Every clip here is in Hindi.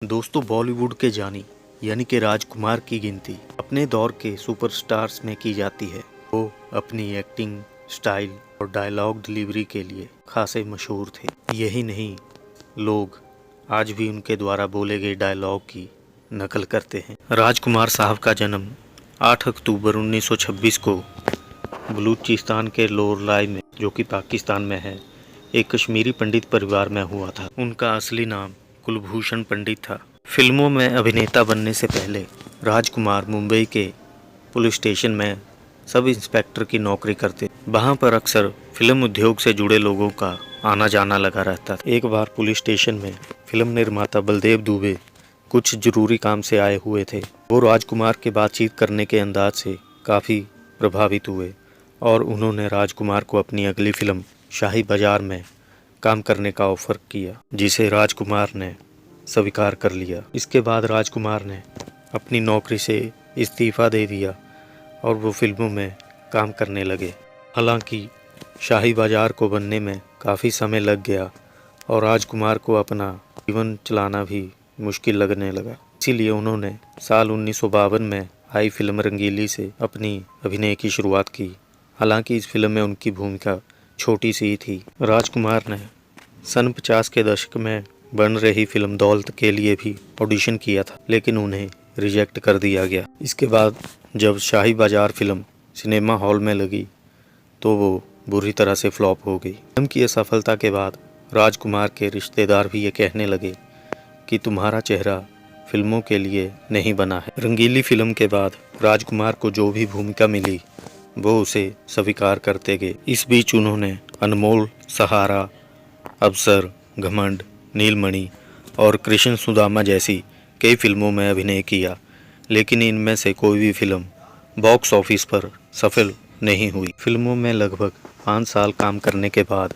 दोस्तों, बॉलीवुड के जानी यानी कि राजकुमार की गिनती अपने दौर के सुपरस्टार्स में की जाती है। वो अपनी एक्टिंग स्टाइल और डायलॉग डिलीवरी के लिए खासे मशहूर थे। यही नहीं, लोग आज भी उनके द्वारा बोले गए डायलॉग की नकल करते हैं। राजकुमार साहब का जन्म 8 अक्टूबर 1926 को बलूचिस्तान के लोरलाई में, जो कि पाकिस्तान में है, एक कश्मीरी पंडित परिवार में हुआ था। उनका असली नाम कुलभूषण पंडित था। फिल्मों में अभिनेता बनने से पहले राजकुमार मुंबई के पुलिस स्टेशन में सब इंस्पेक्टर की नौकरी करते। वहां पर अक्सर फिल्म उद्योग से जुड़े लोगों का आना जाना लगा रहता था। एक बार पुलिस स्टेशन में फिल्म निर्माता बलदेव दुबे कुछ जरूरी काम से आए हुए थे। वो राजकुमार के बातचीत करने के अंदाज से काफ़ी प्रभावित हुए और उन्होंने राजकुमार को अपनी अगली फिल्म शाही बाजार में काम करने का ऑफर किया, जिसे राजकुमार ने स्वीकार कर लिया। इसके बाद राजकुमार ने अपनी नौकरी से इस्तीफ़ा दे दिया और वो फिल्मों में काम करने लगे। हालांकि शाही बाजार को बनने में काफ़ी समय लग गया और राजकुमार को अपना जीवन चलाना भी मुश्किल लगने लगा। इसीलिए उन्होंने साल 1952 में आई फिल्म रंगीली से अपनी अभिनय की शुरुआत की। हालांकि इस फिल्म में उनकी भूमिका छोटी सी थी। राजकुमार ने सन 50 के दशक में बन रही फिल्म दौलत के लिए भी ऑडिशन किया था, लेकिन उन्हें रिजेक्ट कर दिया गया। इसके बाद जब शाही बाजार फिल्म सिनेमा हॉल में लगी तो वो बुरी तरह से फ्लॉप हो गई। फिल्म की असफलता के बाद राजकुमार के रिश्तेदार भी ये कहने लगे कि तुम्हारा चेहरा फिल्मों के लिए नहीं बना है। रंगीली फिल्म के बाद राजकुमार को जो भी भूमिका मिली वो उसे स्वीकार करते गए। इस बीच उन्होंने अनमोल, सहारा, अवसर, घमंड, नीलमणि और कृष्ण सुदामा जैसी कई फिल्मों में अभिनय किया, लेकिन इनमें से कोई भी फिल्म बॉक्स ऑफिस पर सफल नहीं हुई। फिल्मों में लगभग 5 साल काम करने के बाद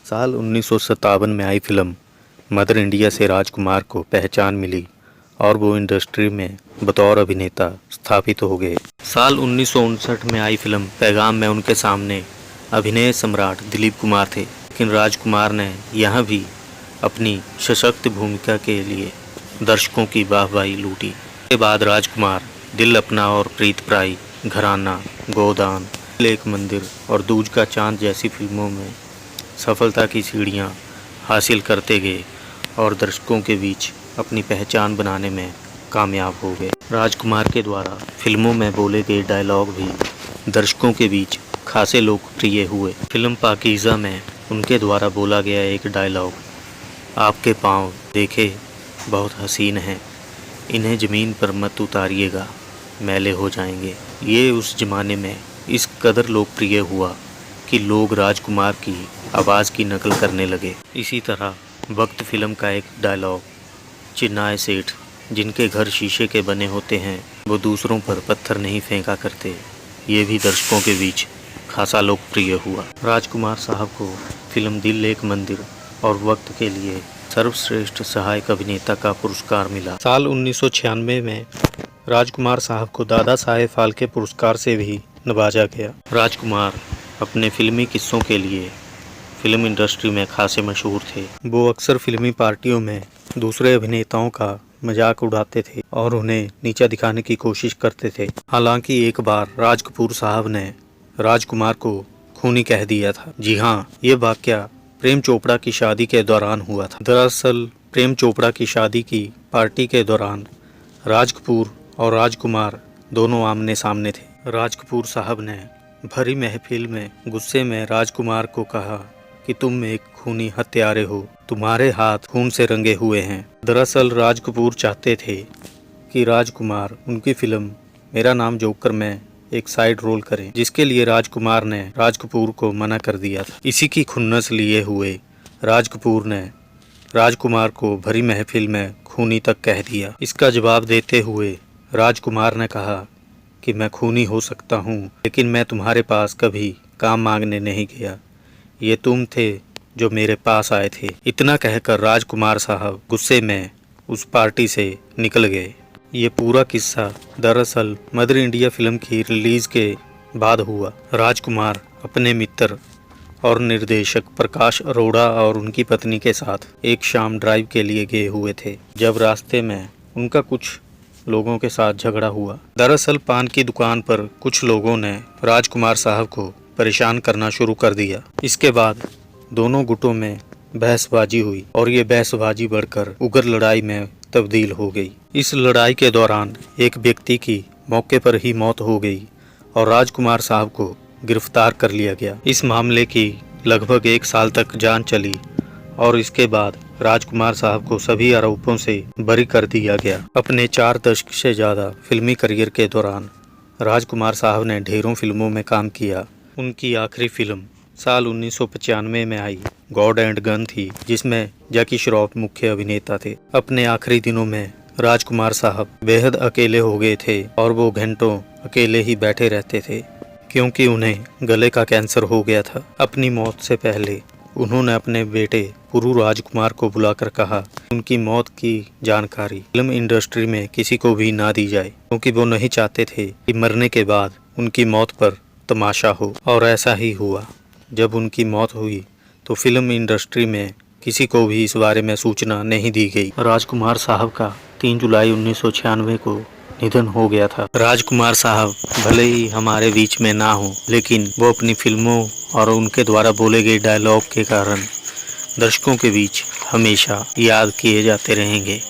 साल 1957 में आई फिल्म मदर इंडिया से राजकुमार को पहचान मिली और वो इंडस्ट्री में बतौर अभिनेता स्थापित हो गए। साल 1959 में आई फिल्म पैगाम में उनके सामने अभिनय सम्राट दिलीप कुमार थे, लेकिन राजकुमार ने यहाँ भी अपनी सशक्त भूमिका के लिए दर्शकों की वाहवाही लूटी। इसके बाद राजकुमार दिल अपना और प्रीत प्राई, घराना, गोदान, एक मंदिर और दूज का चांद जैसी फिल्मों में सफलता की सीढ़ियाँ हासिल करते गए और दर्शकों के बीच अपनी पहचान बनाने में कामयाब हो गए। राजकुमार के द्वारा फिल्मों में बोले गए डायलॉग भी दर्शकों के बीच खासे लोकप्रिय हुए। फिल्म पाकीज़ा में उनके द्वारा बोला गया एक डायलॉग, आपके पाँव देखे बहुत हसीन हैं, इन्हें ज़मीन पर मत उतारिएगा, मैले हो जाएंगे। ये उस ज़माने में इस कदर लोकप्रिय हुआ कि लोग राजकुमार की आवाज़ की नकल करने लगे। इसी तरह वक्त फिल्म का एक डायलॉग, चिन्नाए सेठ जिनके घर शीशे के बने होते हैं वो दूसरों पर पत्थर नहीं फेंका करते, ये भी दर्शकों के बीच खासा लोकप्रिय हुआ। राजकुमार साहब को फिल्म दिल एक मंदिर और वक्त के लिए सर्वश्रेष्ठ सहायक अभिनेता का पुरस्कार मिला। साल 1996 में राजकुमार साहब को दादा साहेब फाल्के पुरस्कार से भी नवाजा गया। राजकुमार अपने फिल्मी किस्सों के लिए फिल्म इंडस्ट्री में खासे मशहूर थे। वो अक्सर फिल्मी पार्टियों में दूसरे अभिनेताओं का मजाक उड़ाते थे और उन्हें नीचा दिखाने की कोशिश करते थे। हालांकि एक बार राज कपूर साहब ने राजकुमार को खूनी कह दिया था। जी हाँ, ये वाकया प्रेम चोपड़ा की शादी के दौरान हुआ था। दरअसल प्रेम चोपड़ा की शादी की पार्टी के दौरान राज कपूर और राजकुमार दोनों आमने सामने थे। राज कपूर साहब ने भरी महफिल में गुस्से में राजकुमार को कहा कि तुम एक खूनी हत्यारे हो, तुम्हारे हाथ खून से रंगे हुए हैं। दरअसल राज कपूर चाहते थे कि राजकुमार उनकी फिल्म मेरा नाम जोकर में एक साइड रोल करें, जिसके लिए राजकुमार ने राज कपूर को मना कर दिया था। इसी की खुन्नस लिए हुए राज कपूर ने राजकुमार को भरी महफिल में खूनी तक कह दिया। इसका जवाब देते हुए राजकुमार ने कहा कि मैं खूनी हो सकता हूँ, लेकिन मैं तुम्हारे पास कभी काम मांगने नहीं गया, ये तुम थे जो मेरे पास आए थे। इतना कहकर राजकुमार साहब गुस्से में उस पार्टी से निकल गए। ये पूरा किस्सा दरअसल मदर इंडिया फिल्म की रिलीज के बाद हुआ। राजकुमार अपने मित्र और निर्देशक प्रकाश अरोड़ा और उनकी पत्नी के साथ एक शाम ड्राइव के लिए गए हुए थे, जब रास्ते में उनका कुछ लोगों के साथ झगड़ा हुआ। दरअसल पान की दुकान पर कुछ लोगों ने राजकुमार साहब को परेशान करना शुरू कर दिया। इसके बाद दोनों गुटों में बहसबाजी हुई और ये बहसबाजी बढ़कर उग्र लड़ाई में तब्दील हो गई। इस लड़ाई के दौरान एक व्यक्ति की मौके पर ही मौत हो गई और राजकुमार साहब को गिरफ्तार कर लिया गया। इस मामले की लगभग 1 साल तक जांच चली और इसके बाद राजकुमार साहब को सभी आरोपों से बरी कर दिया गया। अपने 4 दशक से ज़्यादा फिल्मी करियर के दौरान राजकुमार साहब ने ढेरों फिल्मों में काम किया। उनकी आखिरी फिल्म साल 1995 में आई गॉड एंड गन थी, जिसमें जैकी श्रॉफ मुख्य अभिनेता थे। अपने आखिरी दिनों में राजकुमार साहब बेहद अकेले हो गए थे और वो घंटों अकेले ही बैठे रहते थे, क्योंकि उन्हें गले का कैंसर हो गया था। अपनी मौत से पहले उन्होंने अपने बेटे पुरू राजकुमार को बुलाकर कहा उनकी मौत की जानकारी फिल्म इंडस्ट्री में किसी को भी ना दी जाए, क्योंकि वो नहीं चाहते थे कि मरने के बाद उनकी मौत पर तमाशा हो। और ऐसा ही हुआ। जब उनकी मौत हुई तो फिल्म इंडस्ट्री में किसी को भी इस बारे में सूचना नहीं दी गई। राजकुमार साहब का 3 जुलाई 1996 को निधन हो गया था। राजकुमार साहब भले ही हमारे बीच में ना हो, लेकिन वो अपनी फिल्मों और उनके द्वारा बोले गए डायलॉग के कारण दर्शकों के बीच हमेशा याद किए जाते रहेंगे।